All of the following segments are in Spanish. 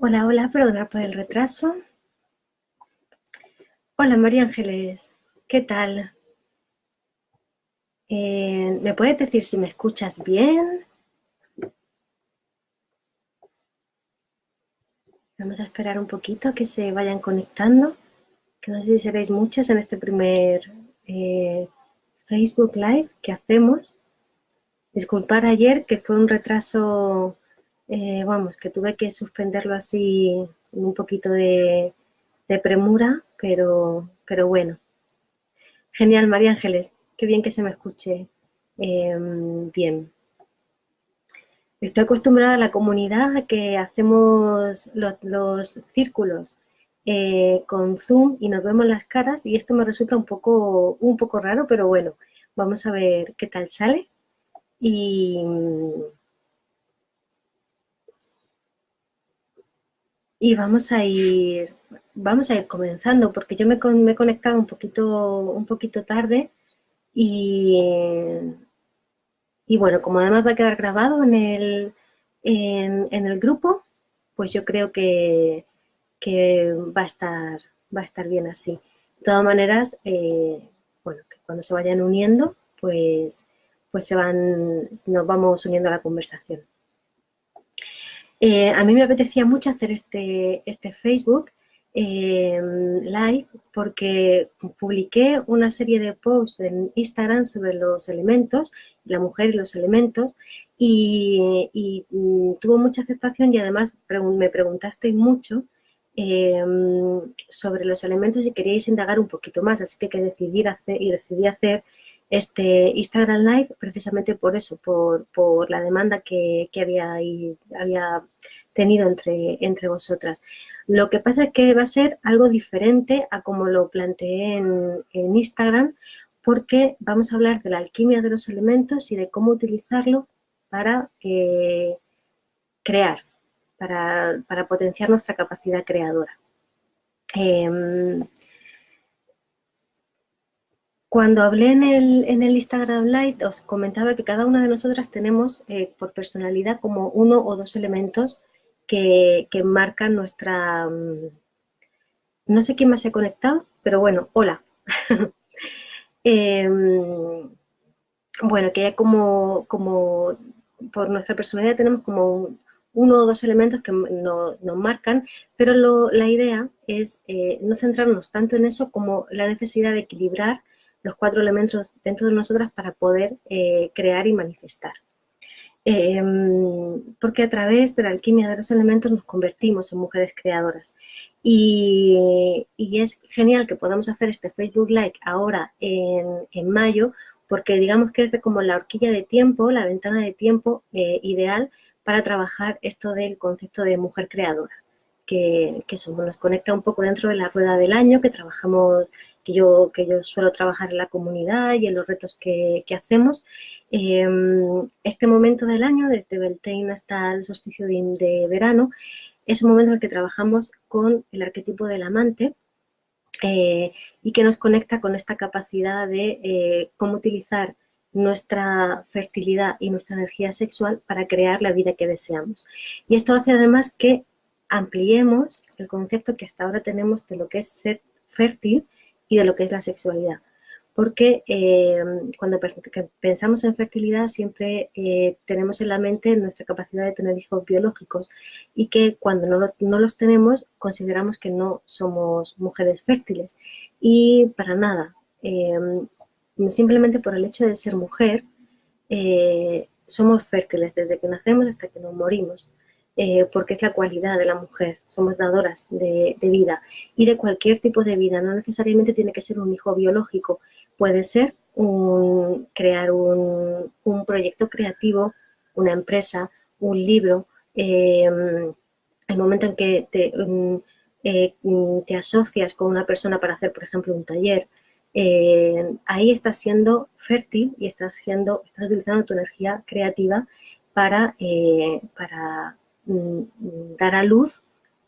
Hola, hola, perdona por el retraso. Hola, María Ángeles, ¿qué tal? ¿Me puedes decir si me escuchas bien? Vamos a esperar un poquito a que se vayan conectando, que no sé si seréis muchas en este primer eh, Facebook Live que hacemos. Disculpar ayer que fue un retraso, vamos, que tuve que suspenderlo así con un poquito de premura, pero bueno. Genial, María Ángeles, qué bien que se me escuche bien. Estoy acostumbrada a la comunidad a que hacemos los círculos con Zoom y nos vemos las caras y esto me resulta un poco raro, pero bueno, vamos a ver qué tal sale y, y vamos a ir comenzando porque yo me he conectado un poquito tarde y, y bueno, como además va a quedar grabado en el grupo, pues yo creo que va a estar bien así. De todas maneras, bueno, que cuando se vayan uniendo, pues nos vamos uniendo a la conversación. A mí me apetecía mucho hacer este Facebook Live porque publiqué una serie de posts en Instagram sobre los elementos, la mujer y los elementos, y tuvo mucha aceptación y además me preguntasteis mucho eh, sobre los elementos y queríais indagar un poquito más, así que decidí hacer este Instagram Live precisamente por eso, por la demanda que había tenido entre vosotras. Lo que pasa es que va a ser algo diferente a como lo planteé en Instagram, porque vamos a hablar de la alquimia de los elementos y de cómo utilizarlo para crear, para potenciar nuestra capacidad creadora. Cuando hablé en el Instagram Live, os comentaba que cada una de nosotras tenemos por personalidad como uno o dos elementos que marcan nuestra... no sé quién más se ha conectado, pero bueno, hola. Bueno, que ya como por nuestra personalidad tenemos como uno o dos elementos que nos marcan, pero la idea es no centrarnos tanto en eso como la necesidad de equilibrar los cuatro elementos dentro de nosotras para poder crear y manifestar. Porque a través de la alquimia de los elementos nos convertimos en mujeres creadoras. Y es genial que podamos hacer este Facebook Live ahora en mayo, porque digamos que es como la horquilla de tiempo, la ventana de tiempo ideal para trabajar esto del concepto de mujer creadora, que eso nos conecta un poco dentro de la rueda del año que trabajamos, que yo suelo trabajar en la comunidad y en los retos que hacemos. Este momento del año, desde Beltane hasta el solsticio de verano, es un momento en el que trabajamos con el arquetipo del amante y que nos conecta con esta capacidad de cómo utilizar nuestra fertilidad y nuestra energía sexual para crear la vida que deseamos. Y esto hace además que ampliemos el concepto que hasta ahora tenemos de lo que es ser fértil y de lo que es la sexualidad. Porque cuando pensamos en fertilidad siempre tenemos en la mente nuestra capacidad de tener hijos biológicos y que cuando no los tenemos consideramos que no somos mujeres fértiles. Y para nada, simplemente por el hecho de ser mujer, somos fértiles desde que nacemos hasta que nos morimos. Porque es la cualidad de la mujer, somos dadoras de vida y de cualquier tipo de vida, no necesariamente tiene que ser un hijo biológico, puede ser crear un proyecto creativo, una empresa, un libro, el momento en que te asocias con una persona para hacer, por ejemplo, un taller, ahí estás siendo fértil y estás utilizando tu energía creativa para dar a luz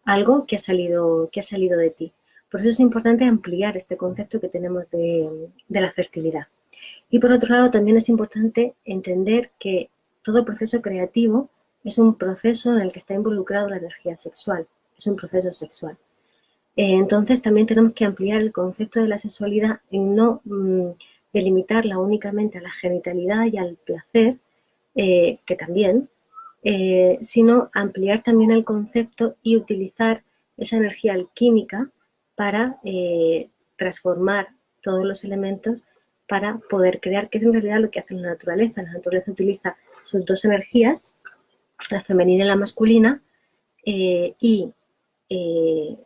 algo que ha salido de ti. Por eso es importante ampliar este concepto que tenemos de la fertilidad. Y por otro lado, también es importante entender que todo proceso creativo es un proceso en el que está involucrado la energía sexual. es un proceso sexual. Entonces, también tenemos que ampliar el concepto de la sexualidad en no delimitarla únicamente a la genitalidad y al placer, que también, sino ampliar también el concepto y utilizar esa energía alquímica para transformar todos los elementos para poder crear, que es en realidad lo que hace la naturaleza. La naturaleza utiliza sus dos energías, la femenina y la masculina, y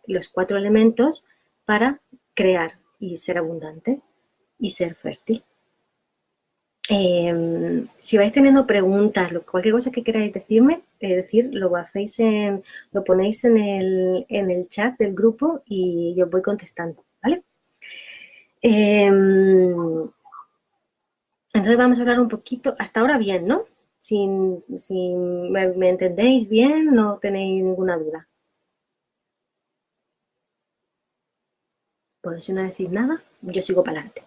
los 4 elementos para crear y ser abundante y ser fértil. Si vais teniendo preguntas, cualquier cosa que queráis decirme, lo ponéis en el chat del grupo y yo os voy contestando, ¿vale? Entonces vamos a hablar un poquito, hasta ahora bien, ¿no? Si me entendéis bien, no tenéis ninguna duda. Pues si no decís nada, yo sigo para adelante.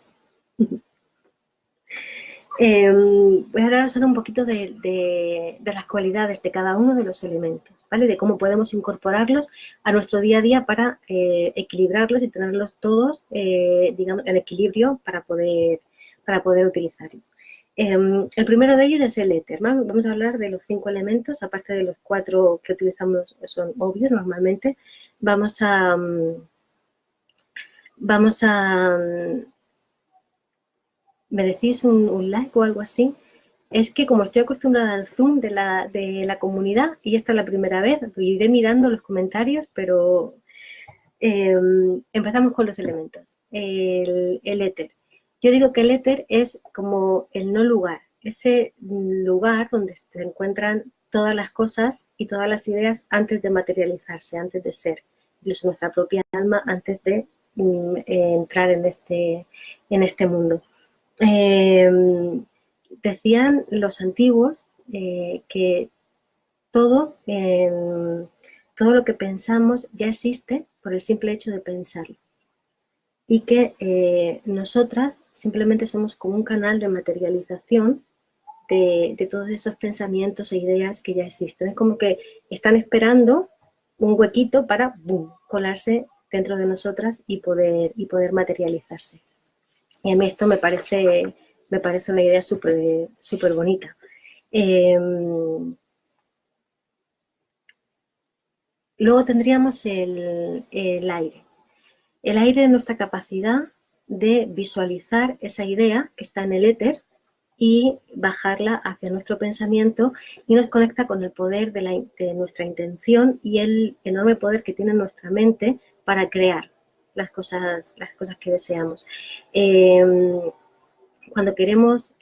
Voy a hablar solo un poquito de las cualidades de cada uno de los elementos, ¿vale? De cómo podemos incorporarlos a nuestro día a día para equilibrarlos y tenerlos todos, digamos, en equilibrio para poder utilizarlos. El primero de ellos es el éter, ¿no? Vamos a hablar de los 5 elementos, aparte de los 4 que utilizamos, son obvios normalmente. Vamos a me decís un like o algo así. Es que como estoy acostumbrada al Zoom de la comunidad, y esta es la primera vez, iré mirando los comentarios, pero empezamos con los elementos. El éter. Yo digo que el éter es como el no lugar, ese lugar donde se encuentran todas las cosas y todas las ideas antes de materializarse, antes de ser, incluso nuestra propia alma antes de entrar en este mundo. Decían los antiguos que todo lo que pensamos ya existe por el simple hecho de pensarlo y que nosotras simplemente somos como un canal de materialización de todos esos pensamientos e ideas que ya existen. Es como que están esperando un huequito para boom, colarse dentro de nosotras y poder materializarse. Y a mí esto me parece una idea súper bonita. Luego tendríamos el aire. El aire es nuestra capacidad de visualizar esa idea que está en el éter y bajarla hacia nuestro pensamiento y nos conecta con el poder de nuestra intención y el enorme poder que tiene nuestra mente para crear las cosas que deseamos. Cuando queremos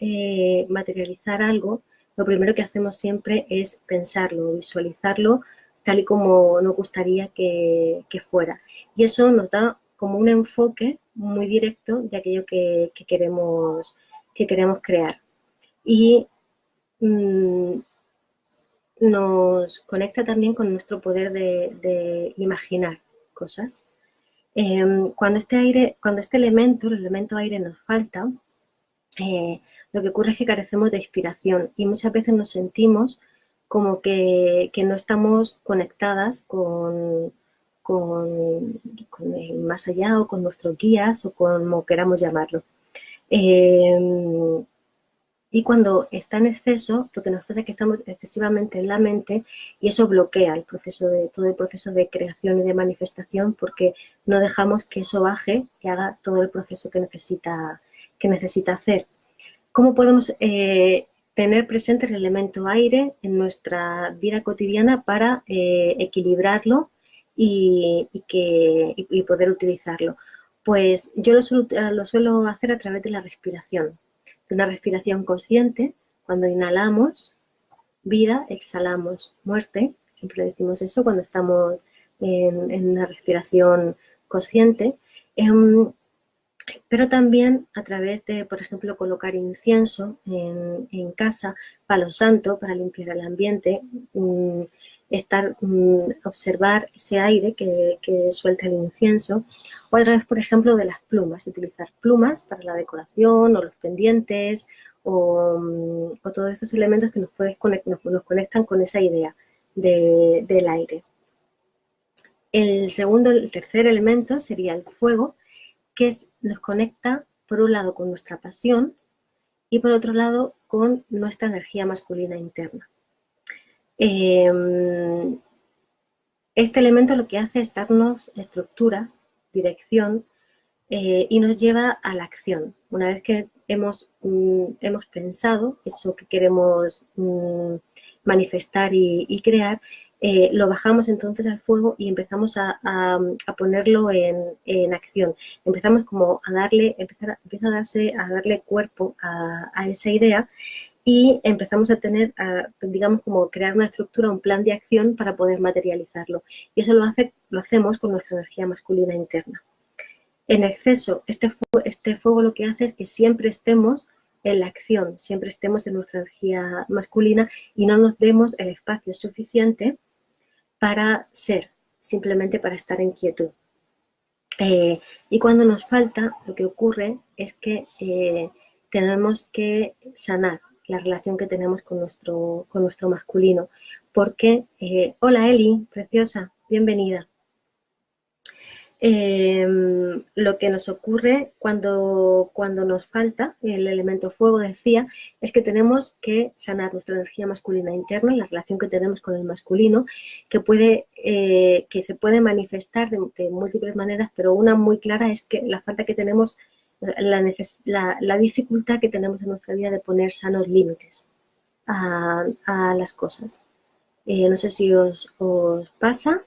materializar algo, lo primero que hacemos siempre es pensarlo, visualizarlo tal y como nos gustaría que fuera. Y eso nos da como un enfoque muy directo de aquello que queremos crear. Y nos conecta también con nuestro poder de imaginar cosas. Cuando este elemento, el elemento aire, nos falta, lo que ocurre es que carecemos de inspiración y muchas veces nos sentimos como que no estamos conectadas con el más allá o con nuestros guías o como queramos llamarlo. Y cuando está en exceso, lo que nos pasa es que estamos excesivamente en la mente y eso bloquea todo el proceso de creación y de manifestación porque no dejamos que eso baje y haga todo el proceso que necesita hacer. ¿Cómo podemos tener presente el elemento aire en nuestra vida cotidiana para equilibrarlo y poder utilizarlo? Pues yo lo suelo hacer a través de la respiración, de una respiración consciente. Cuando inhalamos vida, exhalamos muerte, siempre decimos eso cuando estamos en una respiración consciente. Pero también a través de, por ejemplo, colocar incienso en casa, palo santo para limpiar el ambiente, observar ese aire que suelta el incienso, o a través, por ejemplo, de las plumas, utilizar plumas para la decoración o los pendientes o todos estos elementos que nos conectan con esa idea del aire. El tercer elemento sería el fuego, que nos conecta por un lado con nuestra pasión y por otro lado con nuestra energía masculina interna. Este elemento lo que hace es darnos estructura, dirección, y nos lleva a la acción. Una vez que hemos pensado eso que queremos manifestar y crear, lo bajamos entonces al fuego y empezamos a ponerlo en acción. Empezamos como a darle, a darle cuerpo a esa idea y empezamos a tener, digamos, como crear una estructura, un plan de acción para poder materializarlo. Y eso lo hacemos con nuestra energía masculina interna. En exceso, este fuego lo que hace es que siempre estemos en la acción, siempre estemos en nuestra energía masculina y no nos demos el espacio suficiente para ser, simplemente para estar en quietud. Y cuando nos falta, lo que ocurre es que tenemos que sanar la relación que tenemos con nuestro masculino. Porque, hola Eli, preciosa, bienvenida. Lo que nos ocurre cuando nos falta el elemento fuego, decía, es que tenemos que sanar nuestra energía masculina interna, la relación que tenemos con el masculino, que se puede manifestar de múltiples maneras, pero una muy clara es que la falta que tenemos, la dificultad que tenemos en nuestra vida de poner sanos límites a las cosas. No sé si os pasa.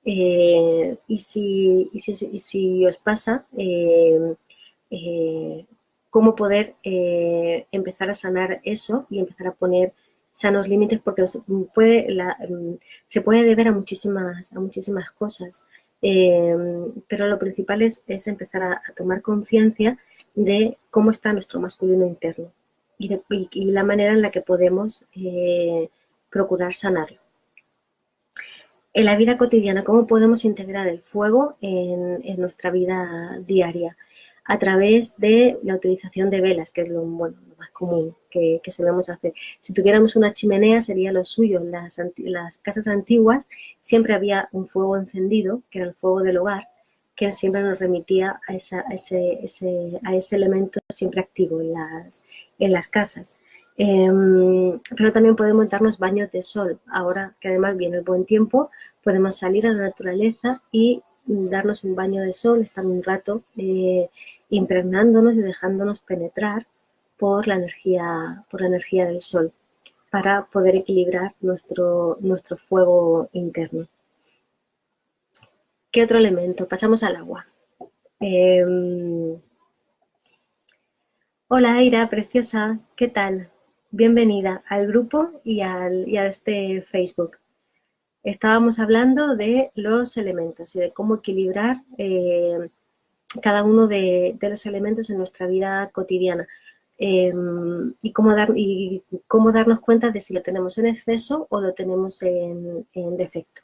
Y si os pasa, cómo poder empezar a sanar eso y empezar a poner sanos límites, porque se puede deber a muchísimas cosas, pero lo principal es empezar a tomar conciencia de cómo está nuestro masculino interno y la manera en la que podemos procurar sanarlo. En la vida cotidiana, ¿cómo podemos integrar el fuego en nuestra vida diaria? A través de la utilización de velas, que es lo más común que solemos hacer. Si tuviéramos una chimenea sería lo suyo. En las casas antiguas siempre había un fuego encendido, que era el fuego del hogar, que siempre nos remitía a ese elemento siempre activo en las casas. Pero también podemos darnos baños de sol. Ahora que además viene el buen tiempo, podemos salir a la naturaleza y darnos un baño de sol, estar un rato impregnándonos y dejándonos penetrar por la energía del sol para poder equilibrar nuestro fuego interno. ¿Qué otro elemento? Pasamos al agua. Hola Aira, preciosa, ¿qué tal? Bienvenida al grupo y a este Facebook. Estábamos hablando de los elementos y de cómo equilibrar cada uno de los elementos en nuestra vida cotidiana y cómo darnos cuenta de si lo tenemos en exceso o lo tenemos en defecto.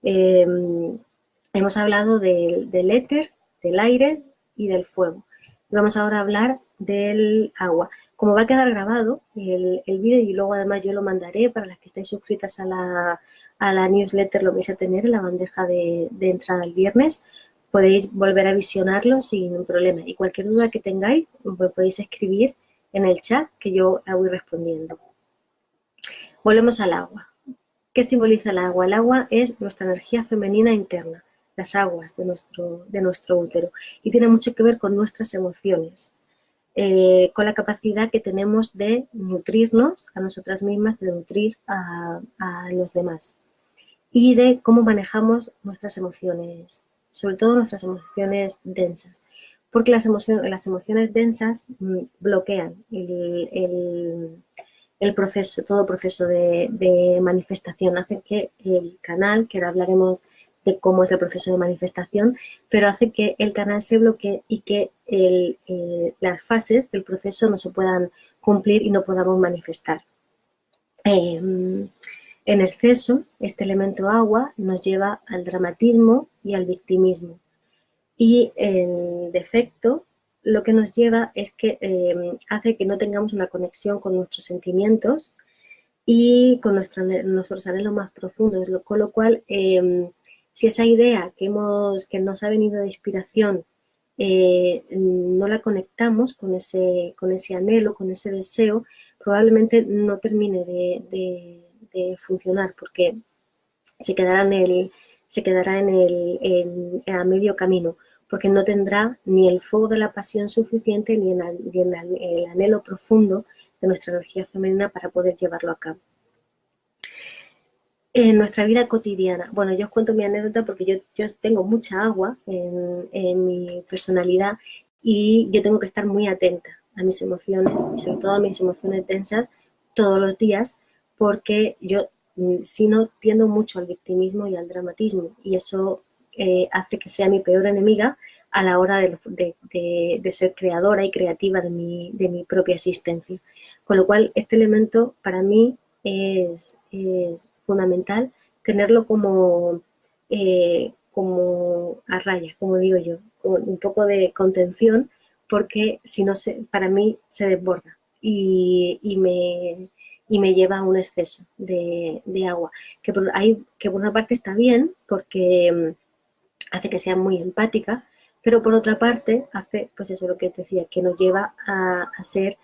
Hemos hablado del éter, del aire y del fuego. Vamos ahora a hablar del agua. Como va a quedar grabado el vídeo y luego además yo lo mandaré para las que estáis suscritas a la newsletter, lo vais a tener en la bandeja de entrada el viernes. Podéis volver a visionarlo sin problema. Y cualquier duda que tengáis, me podéis escribir en el chat que yo la voy respondiendo. Volvemos al agua. ¿Qué simboliza el agua? El agua es nuestra energía femenina interna, las aguas de nuestro útero. Y tiene mucho que ver con nuestras emociones, con la capacidad que tenemos de nutrirnos a nosotras mismas, de nutrir a los demás. Y de cómo manejamos nuestras emociones, sobre todo nuestras emociones densas. Porque las emociones densas bloquean todo proceso de manifestación. Hace que el canal, que ahora hablaremos de cómo es el proceso de manifestación, pero hace que el canal se bloquee y que las fases del proceso no se puedan cumplir y no podamos manifestar. En exceso, este elemento agua nos lleva al dramatismo y al victimismo. Y en defecto, lo que nos lleva es que hace que no tengamos una conexión con nuestros sentimientos y con nuestros anhelos más profundos, con lo cual Si esa idea que nos ha venido de inspiración no la conectamos con ese anhelo, con ese deseo, probablemente no termine de funcionar porque se quedará a medio camino, porque no tendrá ni el fuego de la pasión suficiente ni el anhelo profundo de nuestra energía femenina para poder llevarlo a cabo. En nuestra vida cotidiana, bueno, yo os cuento mi anécdota porque yo tengo mucha agua en mi personalidad y yo tengo que estar muy atenta a mis emociones y sobre todo a mis emociones densas todos los días porque yo, si no, tiendo mucho al victimismo y al dramatismo y eso hace que sea mi peor enemiga a la hora de ser creadora y creativa de mi propia existencia. Con lo cual, este elemento para mí es fundamental tenerlo como a raya, como digo yo, con un poco de contención, porque si no, para mí se desborda y me lleva a un exceso de agua, que por una parte está bien, porque hace que sea muy empática, pero por otra parte hace, pues eso es lo que te decía, que nos lleva a ser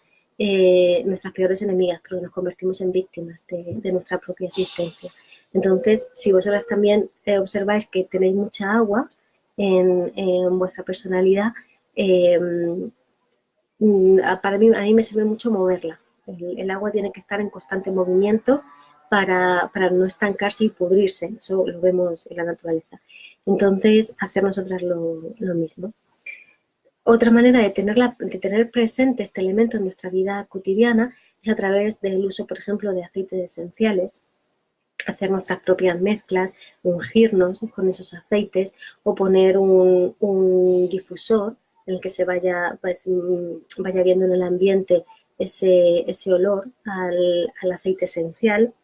nuestras peores enemigas, porque nos convertimos en víctimas de nuestra propia existencia. Entonces, si vosotras también observáis que tenéis mucha agua en vuestra personalidad, a mí me sirve mucho moverla. El agua tiene que estar en constante movimiento para no estancarse y pudrirse. Eso lo vemos en la naturaleza. Entonces, hacer nosotras lo mismo. Otra manera de tener presente este elemento en nuestra vida cotidiana es a través del uso, por ejemplo, de aceites esenciales, hacer nuestras propias mezclas, ungirnos con esos aceites o poner un difusor en el que se vaya viendo en el ambiente ese olor al aceite esencial.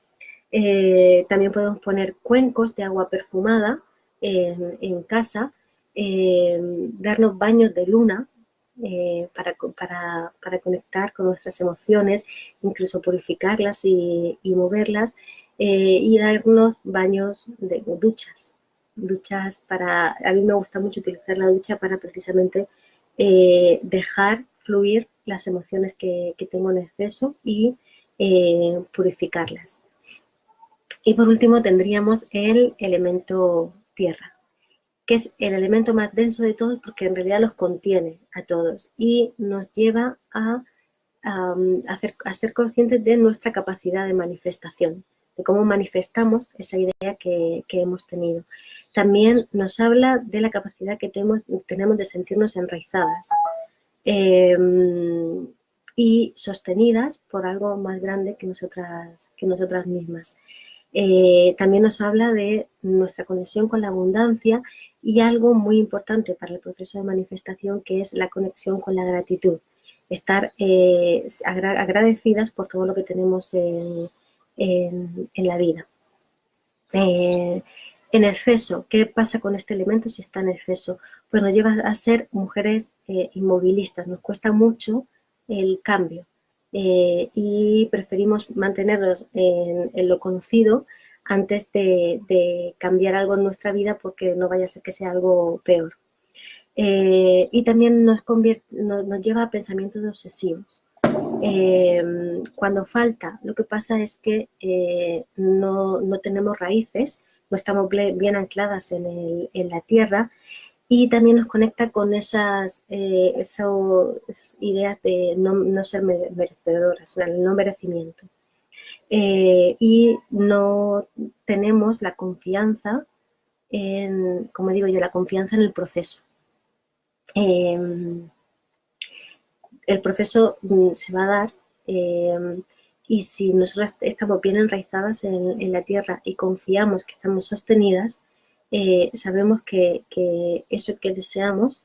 También podemos poner cuencos de agua perfumada en casa, darnos baños de luna para conectar con nuestras emociones, incluso purificarlas y moverlas, y darnos baños de duchas. A mí me gusta mucho utilizar la ducha para precisamente dejar fluir las emociones que tengo en exceso y purificarlas. Y por último tendríamos el elemento tierra, que es el elemento más denso de todos porque en realidad los contiene a todos y nos lleva a ser conscientes de nuestra capacidad de manifestación, de cómo manifestamos esa idea que hemos tenido. También nos habla de la capacidad que tenemos de sentirnos enraizadas y sostenidas por algo más grande que nosotras mismas. También nos habla de nuestra conexión con la abundancia y algo muy importante para el proceso de manifestación que es la conexión con la gratitud. Estar agradecidas por todo lo que tenemos en la vida. En exceso, ¿qué pasa con este elemento si está en exceso? Pues nos lleva a ser mujeres inmovilistas, nos cuesta mucho el cambio y preferimos mantenernos en lo conocido antes de cambiar algo en nuestra vida porque no vaya a ser que sea algo peor. Y también nos lleva a pensamientos obsesivos. Cuando falta, lo que pasa es que no tenemos raíces, no estamos bien ancladas en la tierra y también nos conecta con esas ideas de no ser merecedoras, el no merecimiento. Y no tenemos la confianza como digo yo, la confianza en el proceso. El proceso se va a dar y si nosotros estamos bien enraizadas en la tierra y confiamos que estamos sostenidas, sabemos que eso que deseamos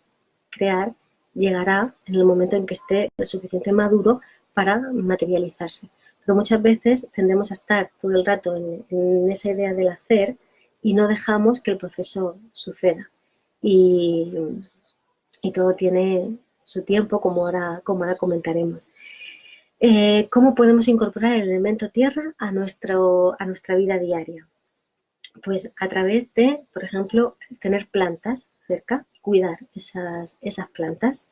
crear llegará en el momento en que esté lo suficiente maduro para materializarse. Pero muchas veces tendemos a estar todo el rato en esa idea del hacer y no dejamos que el proceso suceda. Y todo tiene su tiempo, como ahora comentaremos. ¿Cómo podemos incorporar el elemento tierra a nuestra vida diaria? Pues a través de, por ejemplo, tener plantas cerca, cuidar esas plantas.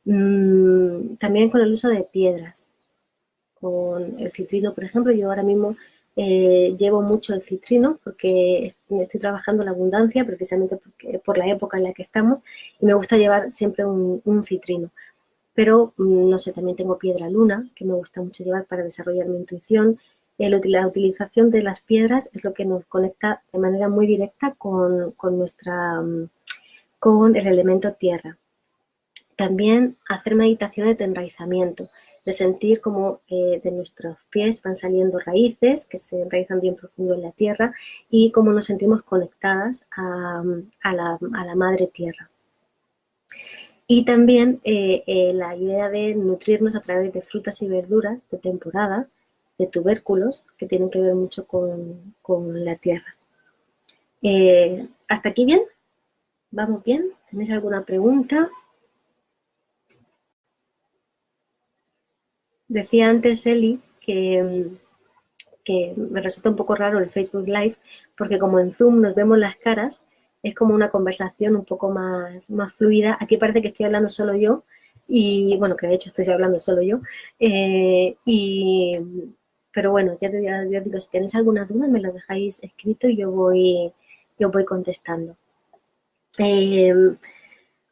También con el uso de piedras, con el citrino, por ejemplo. Yo ahora mismo llevo mucho el citrino porque estoy trabajando la abundancia precisamente por la época en la que estamos, y me gusta llevar siempre un citrino. Pero, no sé, también tengo piedra luna, que me gusta mucho llevar para desarrollar mi intuición. La utilización de las piedras es lo que nos conecta de manera muy directa con el elemento tierra. También hacer meditaciones de enraizamiento, de sentir como de nuestros pies van saliendo raíces que se enraizan bien profundo en la tierra, y cómo nos sentimos conectadas a la madre tierra. Y también la idea de nutrirnos a través de frutas y verduras de temporada, de tubérculos, que tienen que ver mucho con la tierra. ¿Hasta aquí bien? ¿Vamos bien? ¿Tenéis alguna pregunta? Decía antes Eli que me resulta un poco raro el Facebook Live, porque como en Zoom nos vemos las caras, es como una conversación un poco más fluida. Aquí parece que estoy hablando solo yo, y bueno, que de hecho estoy hablando solo yo. eh, y, pero bueno, ya digo, si tenéis alguna duda me lo dejáis escrito y yo voy contestando. Eh,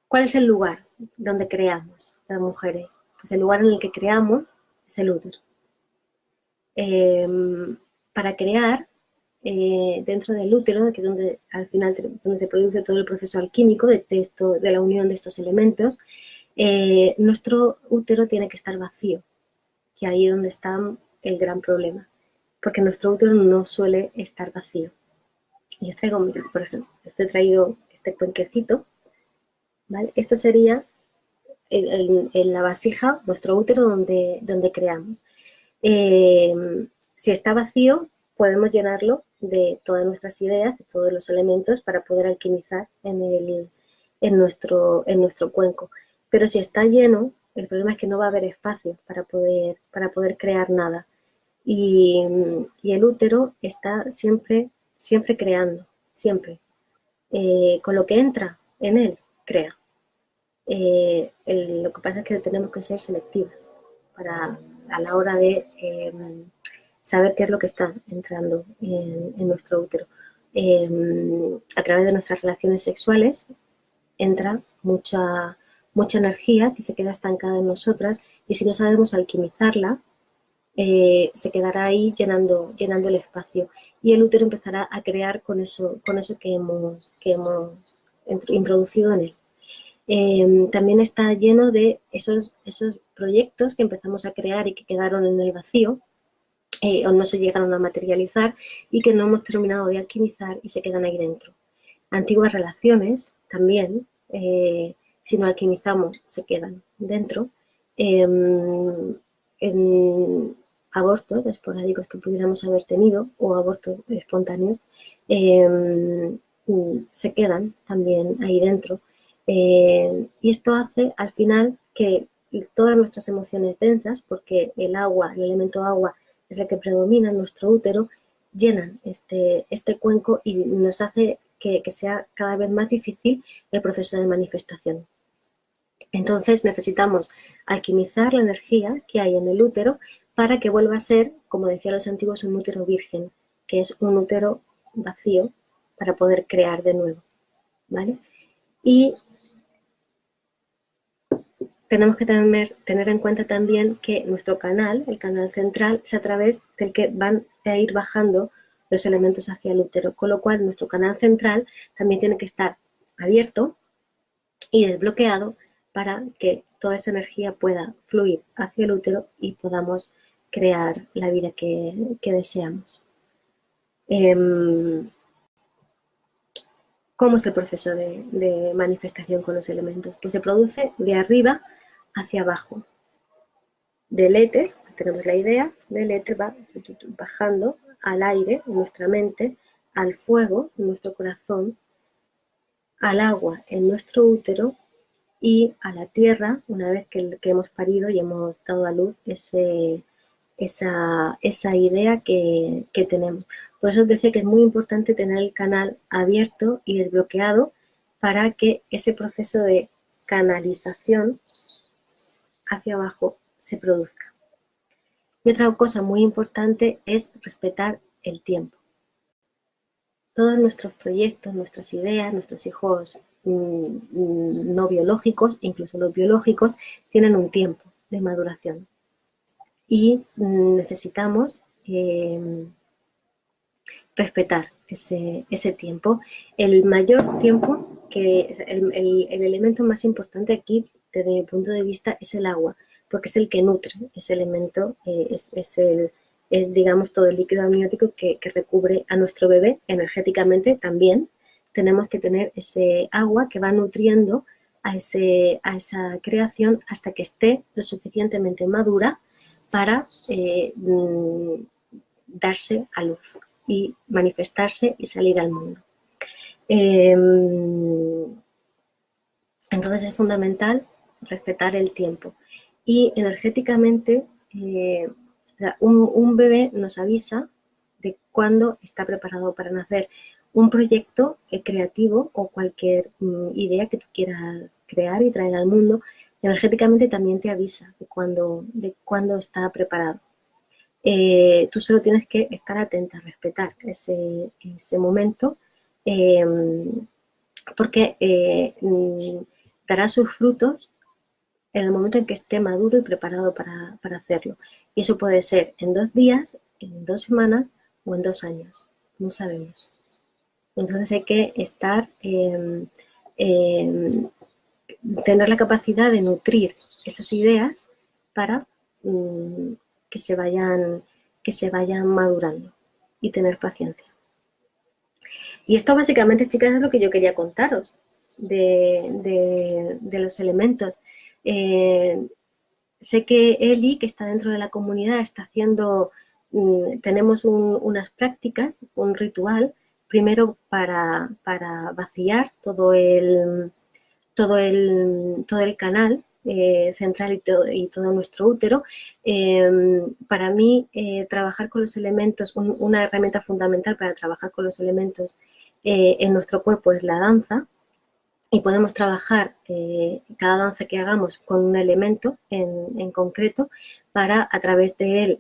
¿Cuál es el lugar donde creamos las mujeres? Pues el lugar en el que creamos es el útero. eh, para crear dentro del útero, que es donde al final donde se produce todo el proceso alquímico de la unión de estos elementos, nuestro útero tiene que estar vacío, y ahí es donde está el gran problema, porque nuestro útero no suele estar vacío. Y os traigo, mira, por ejemplo, he traído este cuenquecito, ¿vale? Esto sería en la vasija, nuestro útero donde creamos. Eh, si está vacío, podemos llenarlo de todas nuestras ideas, de todos los elementos para poder alquimizar en nuestro cuenco. Pero si está lleno, el problema es que no va a haber espacio para poder crear nada. Y, y el útero está siempre creando, siempre. Con lo que entra en él, crea. Lo que pasa es que tenemos que ser selectivas a la hora de saber qué es lo que está entrando en nuestro útero. A través de nuestras relaciones sexuales entra mucha energía que se queda estancada en nosotras, y si no sabemos alquimizarla, se quedará ahí llenando el espacio, y el útero empezará a crear con eso que hemos introducido en él. También está lleno de esos proyectos que empezamos a crear y que quedaron en el vacío, o no se llegaron a materializar, y que no hemos terminado de alquimizar y se quedan ahí dentro. Antiguas relaciones también, si no alquimizamos, se quedan dentro. En abortos esporádicos que pudiéramos haber tenido, o abortos espontáneos, se quedan también ahí dentro. Y esto hace al final que todas nuestras emociones densas, porque el elemento agua es el que predomina en nuestro útero, llenan este cuenco, y nos hace que sea cada vez más difícil el proceso de manifestación. Entonces necesitamos alquimizar la energía que hay en el útero para que vuelva a ser, como decían los antiguos, un útero virgen, que es un útero vacío para poder crear de nuevo, ¿vale? Y tenemos que tener en cuenta también que nuestro canal, el canal central, es a través del que van a ir bajando los elementos hacia el útero, con lo cual nuestro canal central también tiene que estar abierto y desbloqueado para que toda esa energía pueda fluir hacia el útero y podamos crear la vida que deseamos. ¿Cómo es el proceso de manifestación con los elementos? Pues se produce de arriba hacia abajo. Del éter, tenemos la idea, del éter va bajando al aire en nuestra mente, al fuego en nuestro corazón, al agua en nuestro útero, y a la tierra una vez que hemos parido y hemos dado a luz esa idea que tenemos. Por eso os decía que es muy importante tener el canal abierto y desbloqueado para que ese proceso de canalización hacia abajo se produzca. Y otra cosa muy importante es respetar el tiempo. Todos nuestros proyectos, nuestras ideas, nuestros hijos no biológicos, incluso los biológicos, tienen un tiempo de maduración. Y necesitamos respetar ese tiempo. El mayor tiempo, el elemento más importante aquí, desde mi punto de vista, es el agua, porque es el que nutre, ese elemento es digamos, todo el líquido amniótico que recubre a nuestro bebé energéticamente también. Tenemos que tener ese agua que va nutriendo a esa creación hasta que esté lo suficientemente madura para darse a luz y manifestarse y salir al mundo. Entonces es fundamental respetar el tiempo. Y energéticamente, un bebé nos avisa de cuándo está preparado para nacer. Un proyecto creativo o cualquier idea que tú quieras crear y traer al mundo, energéticamente también te avisa de cuándo está preparado. Tú solo tienes que estar atenta, respetar ese momento, porque dará sus frutos en el momento en que esté maduro y preparado para hacerlo. Y eso puede ser en 2 días, en 2 semanas o en 2 años. No sabemos. Entonces hay que estar, tener la capacidad de nutrir esas ideas para que se vayan madurando y tener paciencia. Y esto básicamente, chicas, es lo que yo quería contaros de los elementos. Sé que Eli, que está dentro de la comunidad, está haciendo, tenemos unas prácticas, un ritual, primero para vaciar todo el canal central y todo nuestro útero. Para mí, trabajar con los elementos, una herramienta fundamental para trabajar con los elementos en nuestro cuerpo es la danza. Y podemos trabajar cada danza que hagamos con un elemento en concreto para, a través de él,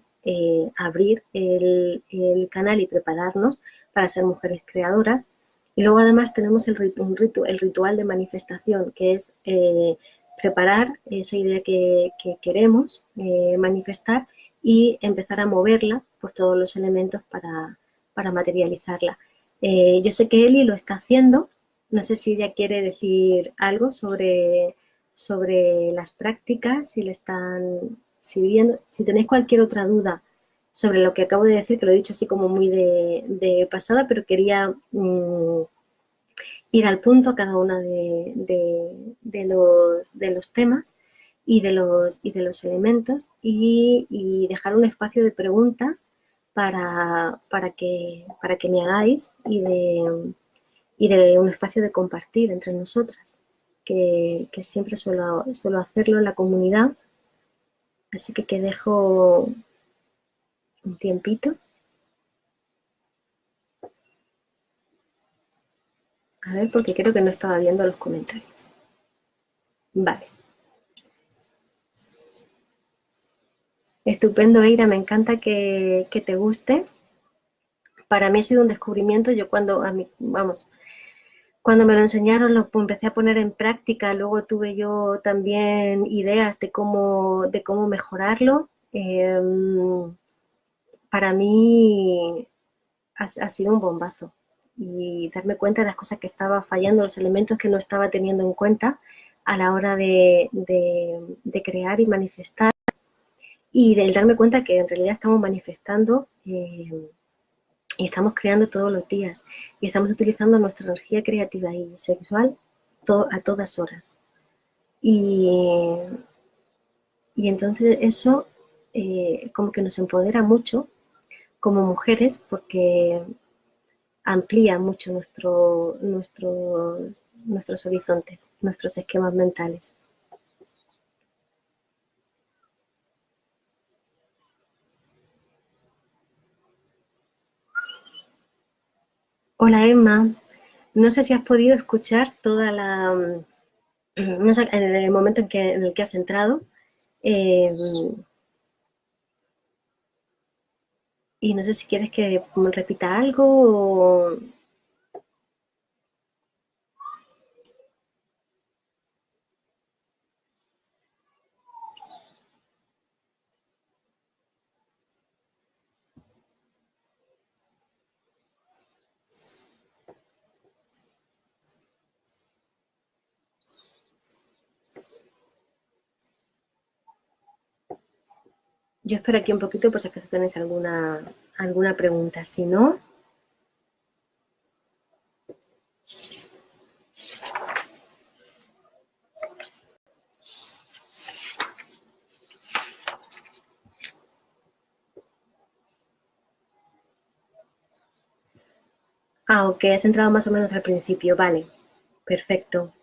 abrir el canal y prepararnos para ser mujeres creadoras. Y luego además tenemos el ritual de manifestación, que es preparar esa idea que queremos manifestar y empezar a moverla por todos los elementos para materializarla. Yo sé que Eli lo está haciendo. No sé si ella quiere decir algo sobre las prácticas, si tenéis cualquier otra duda sobre lo que acabo de decir, que lo he dicho así como muy de pasada, pero quería ir al punto a cada una de los temas y de los elementos y dejar un espacio de preguntas para que me hagáis y de un espacio de compartir entre nosotras, que siempre suelo hacerlo en la comunidad. Así que dejo un tiempito. A ver, porque creo que no estaba viendo los comentarios. Vale. Estupendo, Eira, me encanta que te guste. Para mí ha sido un descubrimiento. Yo cuando me lo enseñaron, lo empecé a poner en práctica. Luego tuve yo también ideas de cómo mejorarlo. Para mí ha sido un bombazo. Y darme cuenta de las cosas que estaba fallando, los elementos que no estaba teniendo en cuenta a la hora de crear y manifestar. Y del darme cuenta que en realidad estamos manifestando y estamos creando todos los días. Y estamos utilizando nuestra energía creativa y sexual a todas horas. Y entonces eso como que nos empodera mucho como mujeres, porque amplía mucho nuestros horizontes, nuestros esquemas mentales. Hola Emma, no sé si has podido escuchar toda no sé, en el momento en el que has entrado eh, y no sé si quieres que repita algo o... Yo espero aquí un poquito por si acaso tenéis alguna pregunta. Si no, ok, has entrado más o menos al principio, vale, perfecto.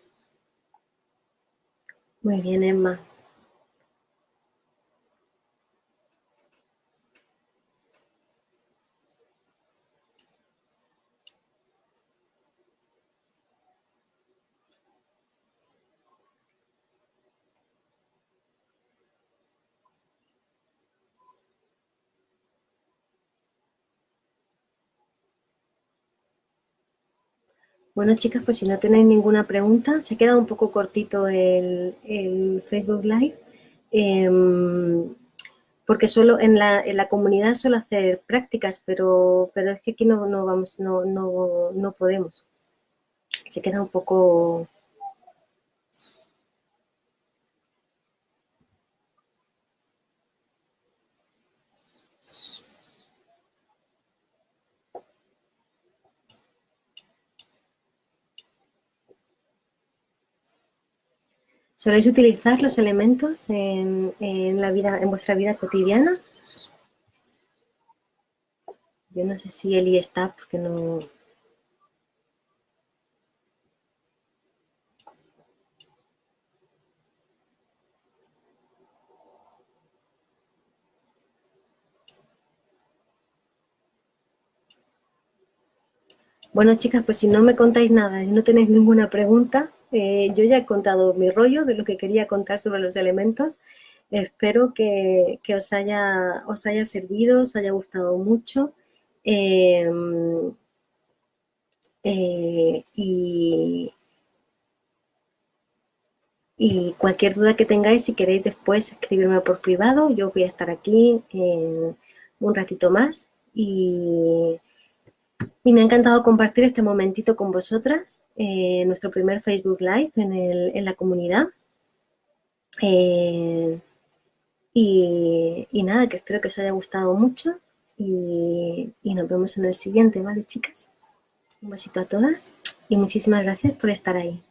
Muy bien, Emma. Bueno, chicas, pues si no tenéis ninguna pregunta, se ha quedado un poco cortito el Facebook Live, porque solo en la comunidad suelo hacer prácticas, pero es que aquí no vamos, no podemos. Se queda un poco... ¿Soléis utilizar los elementos en la vida, en vuestra vida cotidiana? Yo no sé si Eli está, porque no... Bueno, chicas, pues si no me contáis nada y no tenéis ninguna pregunta, yo ya he contado mi rollo de lo que quería contar sobre los elementos. Espero que os haya servido, os haya gustado mucho. Eh, y, y cualquier duda que tengáis, si queréis después escribirme por privado, yo voy a estar aquí un ratito más. Y me ha encantado compartir este momentito con vosotras, nuestro primer Facebook Live en la comunidad. Eh, y nada, que espero que os haya gustado mucho y nos vemos en el siguiente, ¿vale, chicas? Un besito a todas y muchísimas gracias por estar ahí.